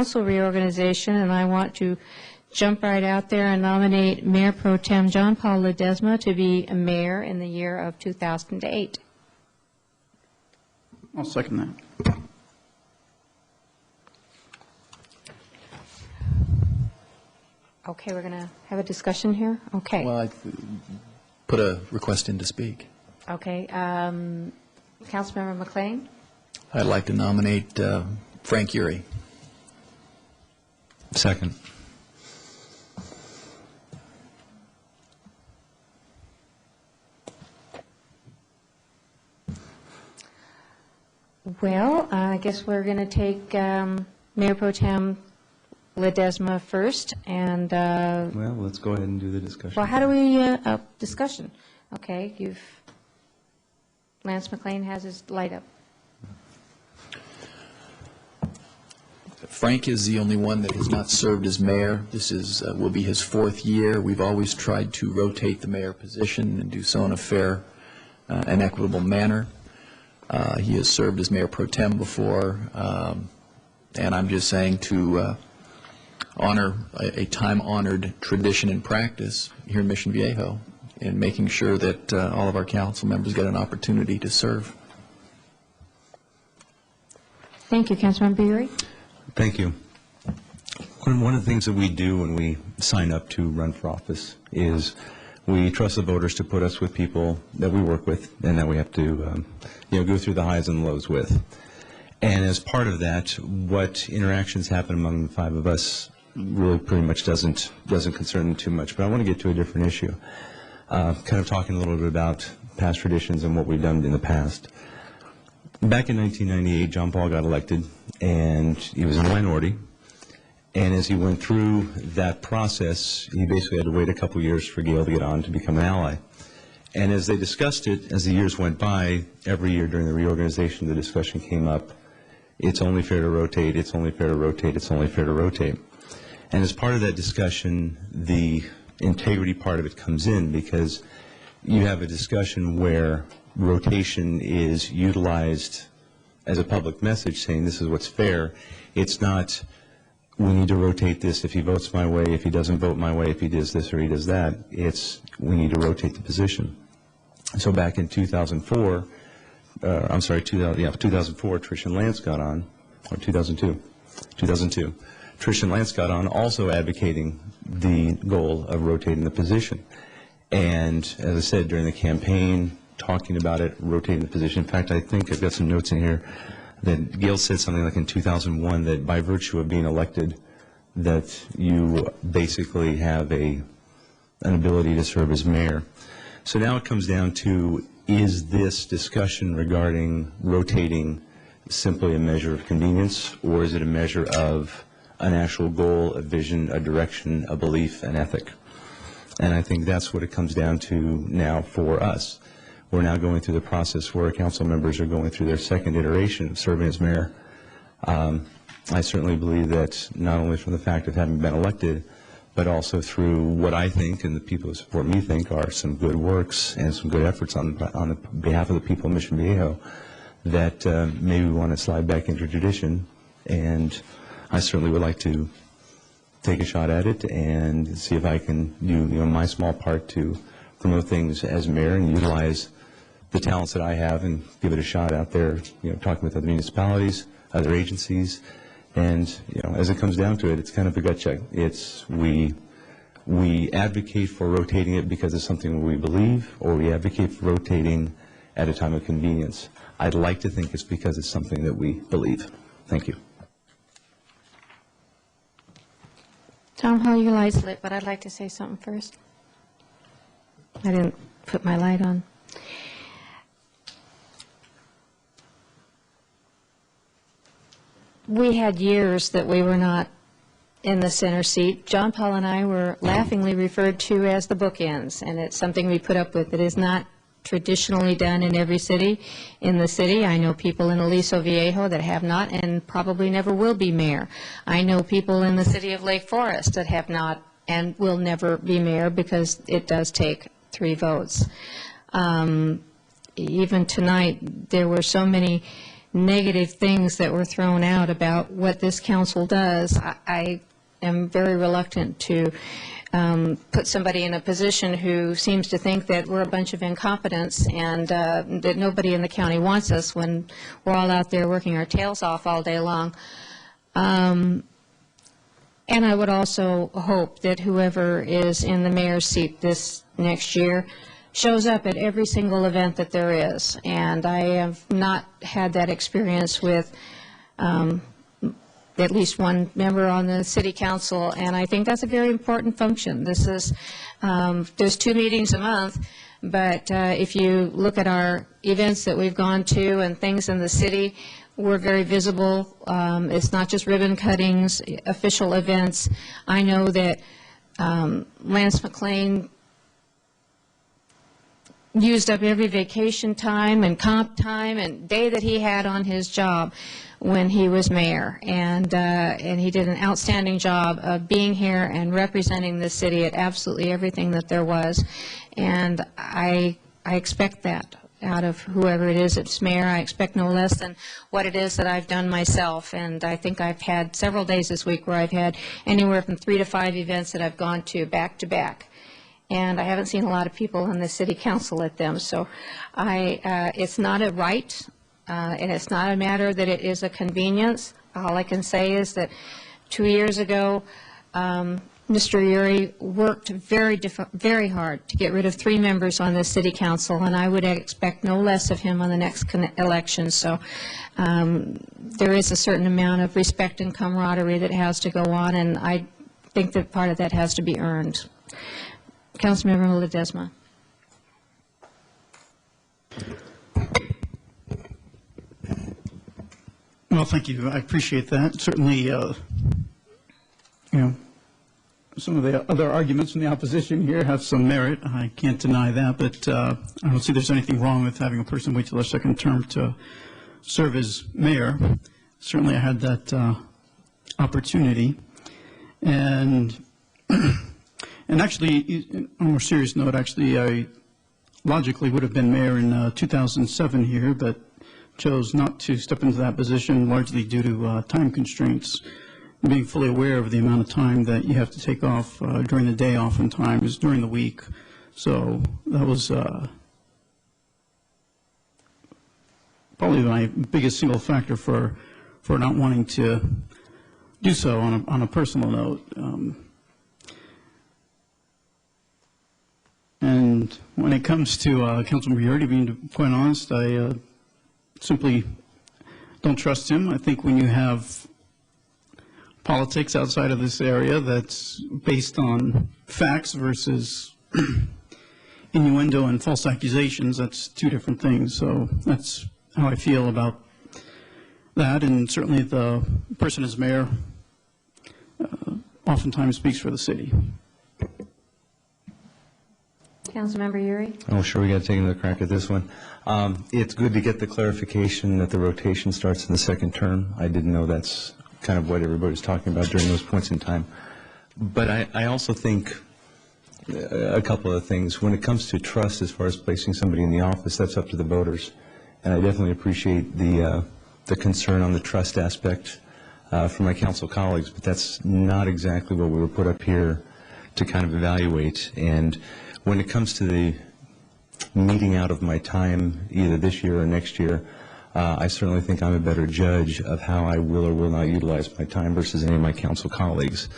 council reorganization, and I want to jump right out there and nominate Mayor Pro Tem John Paul Ledesma to be a mayor in the year of 2008. I'll second that. Okay, we're going to have a discussion here? Okay. Well, I put a request in to speak. Okay. Councilmember McLean? I'd like to nominate Frank Urey. Second. Well, I guess we're going to take Mayor Pro Tem Ledesma first, and Well, let's go ahead and do the discussion. well, how do we discussion? Okay, Lance McLean has his light up. Frank is the only one that has not served as mayor. This is will be his 4th year. We've always tried to rotate the mayor position and do so in a fair and equitable manner. He has served as mayor pro tem before, and I'm just saying to honor a time-honored tradition and practice here in Mission Viejo in making sure that all of our council members get an opportunity to serve. Thank you, Councilmember Urey. Thank you. One of the things that we do when we sign up to run for office is we trust the voters to put us with people that we work with and that we have to go through the highs and lows with. And as part of that, what interactions happen among the 5 of us really pretty much doesn't concern them too much. But I want to get to a different issue, kind of talking a little bit about past traditions and what we've done in the past. Back in 1998, John Paul got elected, and he was in a minority. And as he went through that process, he basically had to wait a couple years for Gail to get on to become an ally. And as they discussed it, as the years went by, every year during the reorganization, the discussion came up, it's only fair to rotate, it's only fair to rotate, it's only fair to rotate. And as part of that discussion, the integrity part of it comes in, because you have a discussion where rotation is utilized as a public message saying this is what's fair. It's not, we need to rotate this if he votes my way, if he doesn't vote my way, if he does this or he does that. It's, we need to rotate the position. So back in 2004, 2004, Trish and Lance got on, or 2002, Trish and Lance got on, also advocating the goal of rotating the position. And as I said, during the campaign, talking about it, rotating the position. In fact, I think I've got some notes in here that Gail said something like in 2001 that by virtue of being elected, that you basically have an ability to serve as mayor. So now it comes down to, is this discussion regarding rotating simply a measure of convenience, or is it a measure of an actual goal, a vision, a direction, a belief, an ethic? And I think that's what it comes down to now for us. We're now going through the process where council members are going through their 2nd iteration of serving as mayor. I certainly believe that not only from the fact of having been elected, but also through what I think and the people who support me think are some good works and some good efforts on the behalf of the people of Mission Viejo, that maybe we want to slide back into tradition. And I certainly would like to take a shot at it and see if I can do my small part to promote things as mayor and utilize the talents that I have and give it a shot out there, talking with other municipalities, other agencies. And, as it comes down to it, it's kind of a gut check. It's we advocate for rotating it because it's something we believe, or we advocate for rotating at a time of convenience. I'd like to think it's because it's something that we believe. Thank you. Tom Hall, your light's lit, but I'd like to say something first. I didn't put my light on. We had years that we were not in the center seat. John Paul and I were laughingly referred to as the bookends, and it's something we put up with. It is not traditionally done in every city. In the city, I know people in Aliso Viejo that have not and probably never will be mayor. I know people in the city of Lake Forest that have not and will never be mayor because it does take 3 votes. Even tonight, there were so many negative things that were thrown out about what this council does, I am very reluctant to put somebody in a position who seems to think that we're a bunch of incompetents and that nobody in the county wants us when we're all out there working our tails off all day long. And I would also hope that whoever is in the mayor's seat this next year shows up at every single event that there is. And I have not had that experience with at least one member on the city council, and I think that's a very important function. This is, there's 2 meetings a month, but if you look at our events that we've gone to and things in the city, we're very visible. It's not just ribbon cuttings, official events. I know that Lance McLean used up every vacation time and comp time and day that he had on his job when he was mayor, and he did an outstanding job of being here and representing the city at absolutely everything that there was, and I expect that out of whoever it is that's mayor. I expect no less than what it is that I've done myself, and I think I've had several days this week where I've had anywhere from 3 to 5 events that I've gone to back to back. And I haven't seen a lot of people in the city council at them, so it's not a right, and it's not a matter that it is a convenience. All I can say is that 2 years ago, Mr. Uri worked very hard to get rid of 3 members on the city council, and I would expect no less of him on the next election. So there is a certain amount of respect and camaraderie that has to go on, and I think that part of that has to be earned. Councilmember Ledesma. Well, thank you. I appreciate that. Certainly, you know, some of the other arguments from the opposition here have some merit. I can't deny that, but I don't see there's anything wrong with having a person wait till their second term to serve as mayor. Certainly, I had that opportunity, and actually, on a more serious note, actually, I logically would have been mayor in 2007 here, but chose not to step into that position largely due to time constraints. Being fully aware of the amount of time that you have to take off during the day, oftentimes during the week. So that was probably my biggest single factor for not wanting to do so on a personal note. And when it comes to Councilman Uri, being quite honest, I simply don't trust him. I think when you have politics outside of this area that's based on facts versus innuendo and false accusations, that's 2 different things. So that's how I feel about that. And certainly the person as mayor oftentimes speaks for the city. Councilmember Uri. Oh, sure, we got to take another crack at this one. It's good to get the clarification that the rotation starts in the second term. I didn't know that's kind of what everybody's talking about during those points in time. But I also think a couple of things. When it comes to trust as far as placing somebody in the office, that's up to the voters. And I definitely appreciate the concern on the trust aspect from my council colleagues, but that's not exactly what we were put up here to kind of evaluate. And when it comes to the meeting out of my time, either this year or next year, I certainly think I'm a better judge of how I will or will not utilize my time versus any of my council colleagues.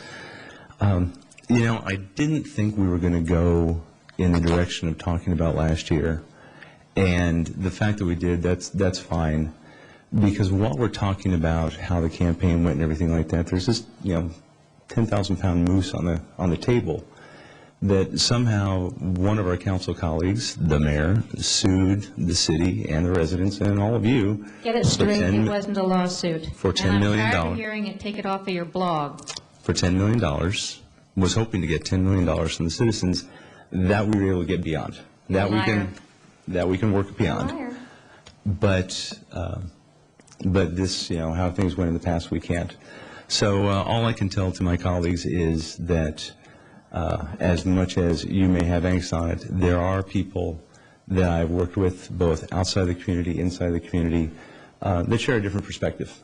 You know, I didn't think we were going to go in the direction of talking about last year, and the fact that we did, that's fine, because while we're talking about how the campaign went and everything like that, there's this, 10,000-pound moose on the table. That somehow one of our council colleagues, the mayor, sued the city and the residents and all of you. Get it straight, it wasn't a lawsuit. For $10 million. I'm tired of hearing it, take it off of your blog. For $10 million, was hoping to get $10 million from the citizens, that we were able to get beyond. That we can work beyond. But this, how things went in the past, we can't. So all I can tell to my colleagues is that as much as you may have angst on it, there are people that I've worked with both outside the community, inside the community, that share a different perspective.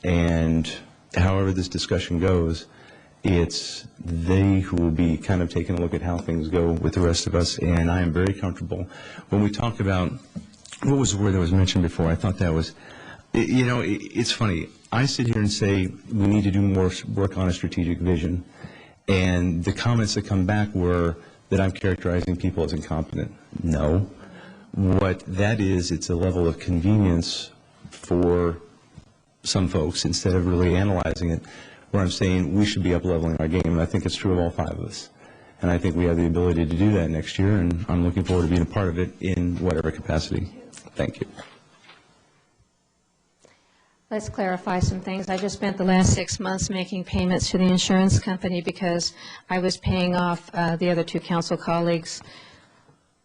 And however this discussion goes, it's they who will be kind of taking a look at how things go with the rest of us. And I am very comfortable. When we talk about, what was the word that was mentioned before? I thought that was, it's funny. I sit here and say we need to do more work on a strategic vision. And the comments that come back were that I'm characterizing people as incompetent. No. What that is, it's a level of convenience for some folks instead of really analyzing it, where I'm saying we should be up-leveling our game. And I think it's true of all five of us. And I think we have the ability to do that next year, and I'm looking forward to being a part of it in whatever capacity. Thank you. Let's clarify some things. I just spent the last 6 months making payments to the insurance company because I was paying off the other two council colleagues'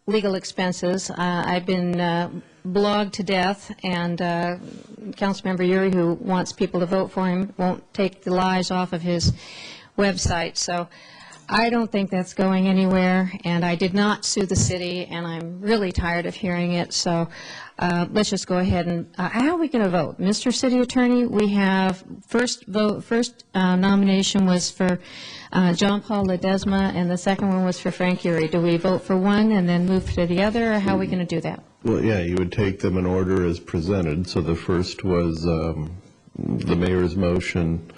legal expenses. I've been blogged to death, and Councilmember Uri, who wants people to vote for him, won't take the lies off of his website. So I don't think that's going anywhere, and I did not sue the city, and I'm really tired of hearing it. So let's just go ahead and, how are we going to vote? Mr. City Attorney, we have first nomination was for John Paul Ledesma, and the second one was for Frank Uri. Do we vote for one and then move to the other, or how are we going to do that? Well, yeah, you would take them in order as presented. So the first was the mayor's motion